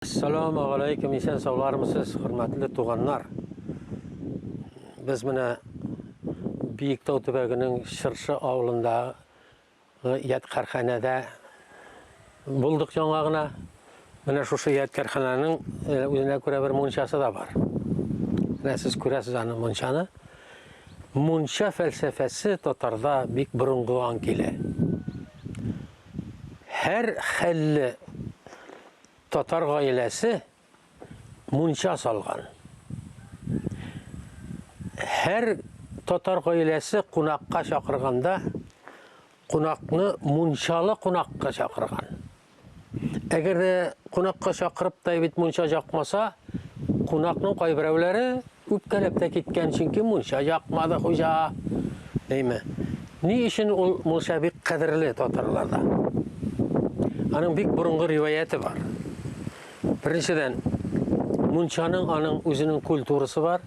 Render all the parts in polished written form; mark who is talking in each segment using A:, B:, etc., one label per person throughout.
A: Assalamu alaykum, isen sağlarmısınız, hürmetli tuğanlar. Biz mine Büyükdağ tübeginin Şırşı avlunda yat karxanada bulduk jonağına. Mine şu yat karxananın özüne göre bir munçası da var. Siz görəsiz anı munçanı. Munça felsefesi Tatarda büyük burungulan kile. Her xelli Tatar gailesi munça salgan. Her Tatar gailesi qunaqqa çakırganda qunaqni munçalı qunaqqa çakırgan. Eğer de qunaqqa çakırıp da bit munça jakmasa, qunaqның qaybirevleri üpkelep ketken çünkü munça jakmadı hoca. Deymi? Ni için ol munça bik kadirli Tatarlarda? Anın bik burungu rivayeti var. Birinciden, munçanın anın özünün kültürüsü var,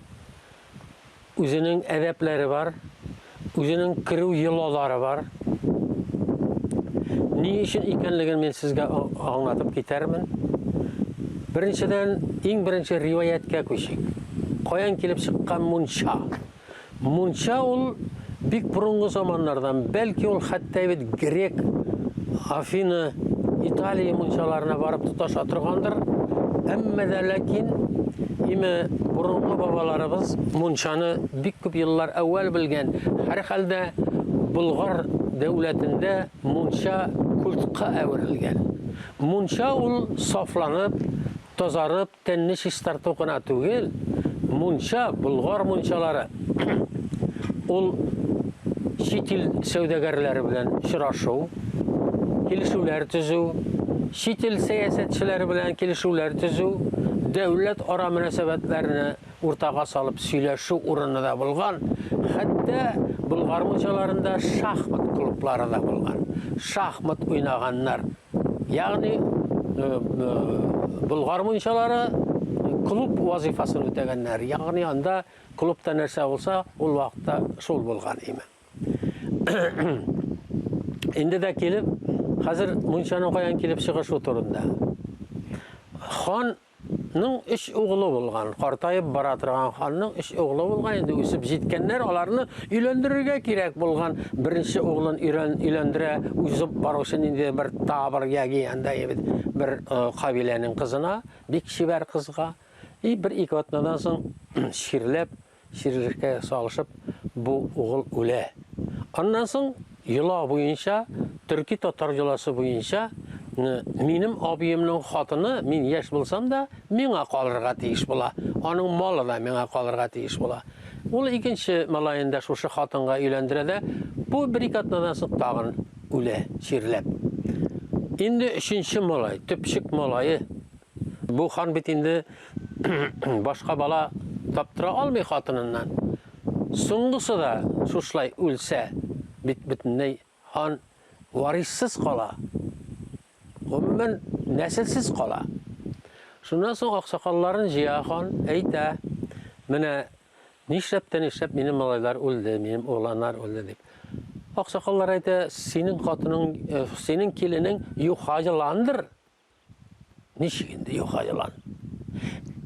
A: özünün edepleri var, özünün kırıv yılaları var. Ne için ikenligini men sizge anlatıp giterimin. Birinciden, en birinci rivayetke köşük. Koyan kelip çıkan munça. Munça ol, bik burungu zamanlardan, belki ol hatta evet Grek, Afina, İtalya munçalarına varıp tutaş atırgandır. Ama da lakin ime burungu babalarımız munçanı büyük köp yıllar evvel bilgen. Her halde Bulgar devletinde munça kultka evrilgen. Munça ol saflanıp, tozarıp, tenniş istartıqına tügel. Munça, Bulgar munçaları ol şitil sevdegerleri bilen şıraşu, kilişuler tüzü, şitil siyasetçileri bilen kilişuler tüzü, devlet ara münasebetlerini ortağa salıp söyleşi urunu da bulgan. Hatta Bulgar munçalarında şahmat klubları da bulgan. Şahmat oynaganlar. Yani Bulgar munçaları klub vazifasını ötegenler. Yani anda klubda nerse olsa ol vaqtda şol bulgan ime. Indi de kelip hazır munçanın koyan kelip çıkış oturunda. Xanның üç oğlu bulgan, qartayıp baratırgan xanның üç oğlu bulgan. Endi üsüp jetkenler alarını ülendirirge kirek bulgan. Birinci oğlun ülendire, üsüp baruşun indi bir tabir yagiyanda bir kabilenin kızına, bir kişiber kızga. Bir iki atnadan soň şirirke salışıp bu oğul üle. Ondan soň yıla boyunca, Türkiye Tatar yılası boyunca benim abimnin xatını, men yaş bulsam da, mena kalırga teyiş bula. Onun malı da mena kalırga teyiş bula. Ol ikinci malayında şuşu xatınga ülendirede, bu bir iki atnadan soň tağın üle, şirilep. Indi üçüncü malay, tüpşük malayı. Bu xan bitinde başka bala taptıra almay xatınından. Soňgusu da şuşlay ölse, bütünley xan varissiz qala. Umumen nesilsiz qala. Şundan soň aksakalların jiyaxan eyta, mene nişrepten benim malaylar öldü, benim oğlanlar öldü deyip. Aksakallar eyta, senin xatının, senin kelinin yuxacılandır. Nişiginde yuxacılan.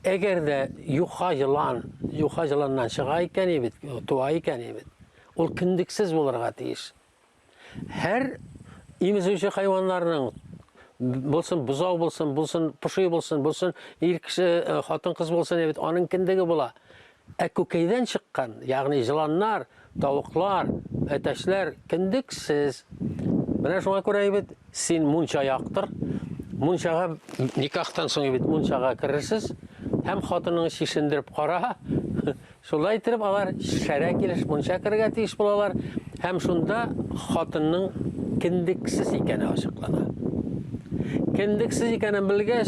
A: Eğer de yuxacılandan çıqayken ebit, tuayken ebit, ol kindiksiz bolarga teyiş. Her imizöçü hayvanlarının bolsun buzaw bolsun puşuy bolsun er kişi hatın kız bolsun ebit, onun kindigi bola. Kökeyden çıkkan, yani yılanlar, tavuklar, ateşler kindiksiz. Bana şuna göre ebit, sen munça yaktır. Munçaga nikahtan soň ebit munçaga kirersiz. Hem hatının şişindirip qara, şolay tirip alar şere keliş munça kirge teyiş bolalar. Hem şunda hatının kindiksiz ekeni açıklana. Kindiksiz ekeni bilgeç,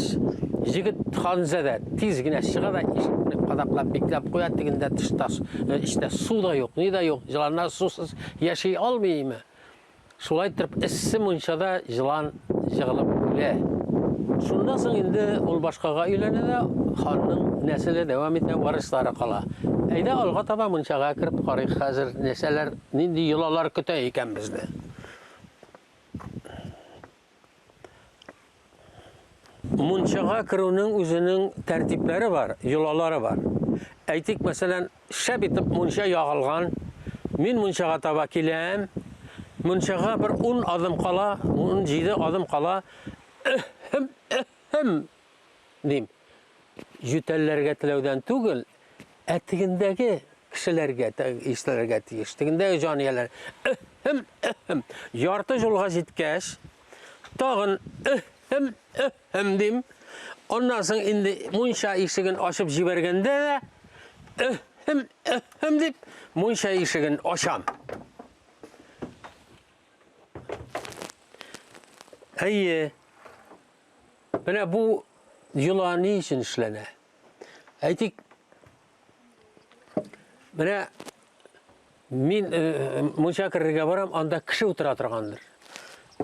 A: jigit xanzada tezgine çıga da işini qadaklap beklep koyat deginde işte su da yok, ne da yok. Yılanlar susuz yaşay almayayım. Şolay tirip issi munçada yılan jığılıp öle. Şundan soň indi ol başkaga üylene xanның nesili devam etme varışları qala. Eyde alga taba munçaga kirip qarayk hazır neseler, nindi yılalar köte eken bizde. Munçaga kiruning o'zining tartiblari var, yo'lalari var. Aytik masalan, shab etib muncha yog'ilgan, men munchaga taba kelem, munchaga bir 10 adım qala, 17 adım qala, deyim. Yütellerge tilevden tugul, etigindeki kişilerge, işlerge tiyiş, etigindeki caniyeler, yartı yolga jitkəş, tağın, deyim, ondan sonra indi munşa işigin açıp jibergende de, deyip, munşa işigin açam. Hayye, bana bu yılan için işlene. Aytik, bana min munşa kirge varam, anda kişi oturatırgandır.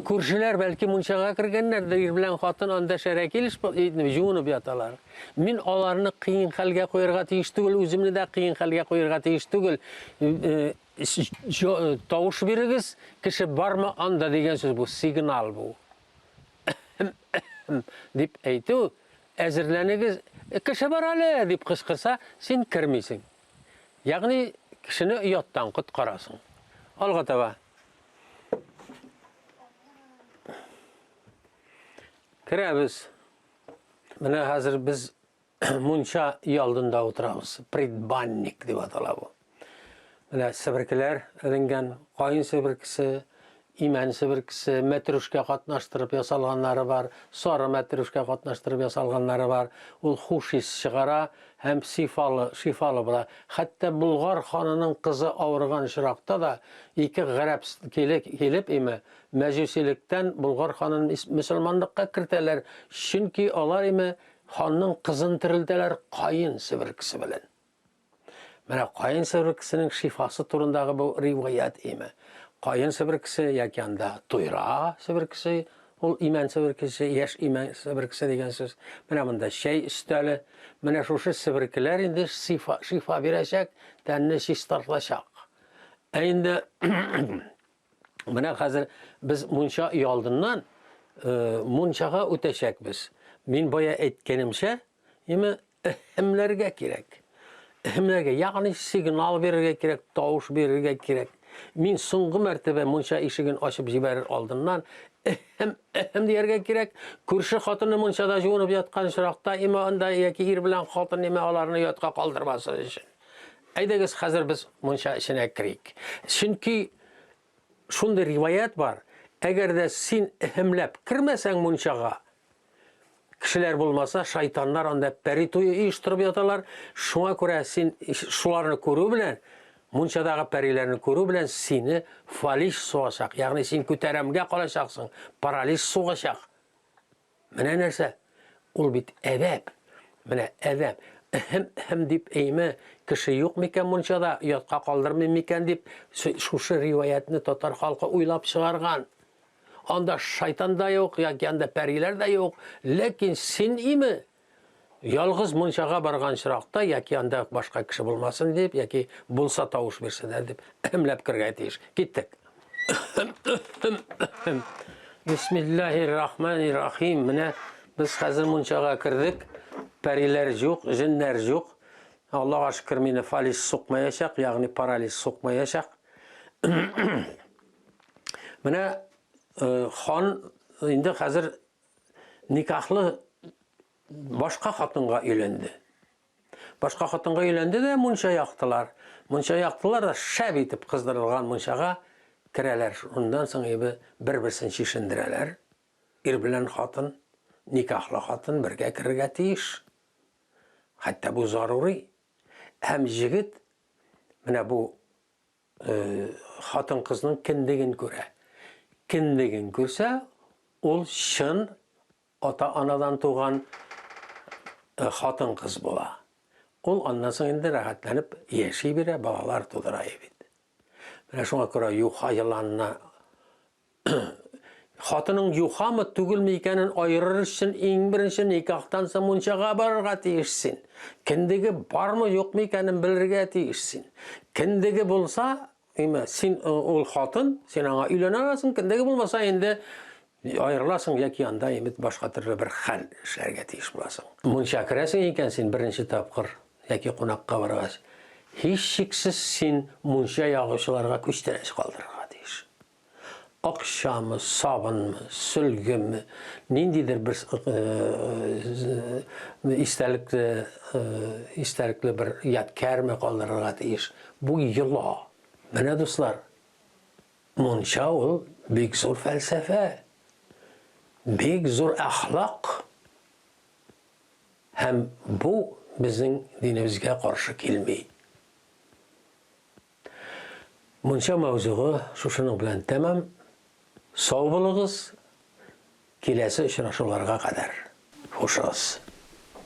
A: Kurşiler belki munşaga kirgenler de bilen hatın anda şerekiliş junup yatalar. Min alarını kıyın halga koyarga tiyiş tugul, özümni de kıyın halga koyarga tiyiş tugul. Tavuş birigiz, kişi barma anda degen söz bu, signal bu. Dip aytu, ezirlenigiz, kişi var hali dip kışkırsa, sen kirmeysin. Yani kişini uyattan kutkarasın. Alga taba. Kiremiz, bana hazır biz munça yaldında oturağız. Predbannik diye atala bu. Bana sebirkiler edingen, kayın sebirkisi, iman sebirkisi, metruşka katnaştırıp yasalganları var, sonra metruşka katnaştırıp yasalganları var. O hoş his çıkara, hem şifalı bula. Hatta Bulgar hanının kızı avırgan şırakta da iki garip gelip ime mecusilikten Bulgar hanının Müslümanlıkka kirteler. Çünkü onlar ime hanının kızın tirildeler kayın sebirkisi bilen. Mana kayın sebirkisinin şifası turundağı bu rivayet ime. Kayın sebirkisi yakanda tuyra sebirkisi, ol iman sebirkisi, yaş iman sebirkisi degen söz. Mana bunda şey üsteli, mana şu sebirkiler indi şifa verecek, tenne şistarlaşak. Endi mana hazır biz munşa yaldından munşaga öteşek biz. Men boya etkenimse, imi himlerge gerek. Himlerge, yani signal verirge gerek, tavuş verirge gerek. Men so'nggi martaba muncha eshigini ochib jibarir oldindan hem diyerge gerek. Ko'rshi xotini munchada jo'nib yotgan chiroqda unda yoki er bilan xotin ularni yotqa qoldirmasin uchun. Aydagiz hozir biz muncha ishine kiraylik. Chunki shunday rivoyat bor. Agarda sen himlab kirmasang munchaga, kishilar bo'lmasa, shaytonlar onda pari to'yi uyushtirib yotalar. Shunga ko'ra sen shularni ko'ruv bilan munchadagi parilarni ko'ruv bilan seni falish so'g'ashaq, ya'ni sen ko'taramga qolashaqsan, paraliz so'g'ashaq. Mana narsa, ul bit adab. Mana adab. Hem deb eymi, kishi yo'qmikan munchada yotqa qoldirmaymikan deb shu rivoyatni tatar xalqi o'ylab chiqargan. Onda shayton da yo'q, yoki anda parilar da yo'q, lekin sen imi yalğız munchaga bargan chiroqda yoki anda boshqa kishi bo'lmasin deb yoki bo'lsa tovush bersinlar deb himlab kirgan deyish. Ketdik. Bismillahirrahmanirrahim. Mana biz hozir munchaga kirdik. Parilar yo'q, jinlar yo'q. Allohga shukr, meni falish so'qmayashaq, ya'ni paraliz so'qmayashaq. Mana xon endi hozir nikohli başka hatınga uylendi. Başka hatınga uylendi de muncha yaktılar. Muncha yaktılar da şab etip kızdırılgan munchaga kireler. Ondan sonra bir-birsini şişindireler. Er bilen hatın, nikahlı hatın birge kirge tiyiş. Hatta bu zaruri. Hem jigit, mana bu hatın kızının kindigin göre. Kindigin görse, ol şın, ata anadan tuğan hatın kız bola. Ol ondan sonra indi rahatlanıp yaşayıbire, balalar tuturayıbid. Mana şuna göre yuha yılanına hatının yuha mı tügülmeykenin ayırır için en birinci nikahtansa munchaga barırga tiyişsin. Kindigi bar mı yok meykenin bilirge tiyişsin. Kindigi bulsa, sen ol hatın, sen ona uylanamazsın. Kindigi bulmasa indi Ayrılasың яки анда емет башка төрле бер хәл эшләргә тиеш буласың. Мунча керәсең икән син беренче тапкыр яки кунакка баргач, һич шиксез син мунча ягучыларга күчтәнәч калдырырга тиеш. Акчамы, сабынмы, сөлгеме, ниндидер бер истәлекле бер ядкәрме калдырырга тиеш. Бу йола. Менә дуслар, мунча ул бик зур фәлсәфә. Бик зур әхлак. Һәм бу безнең динебезгә каршы килми. Мунча мавзугы шушының белән тәмам. Сау булыгыз. Киләсе очрашуларга кадәр. Хушыгыз.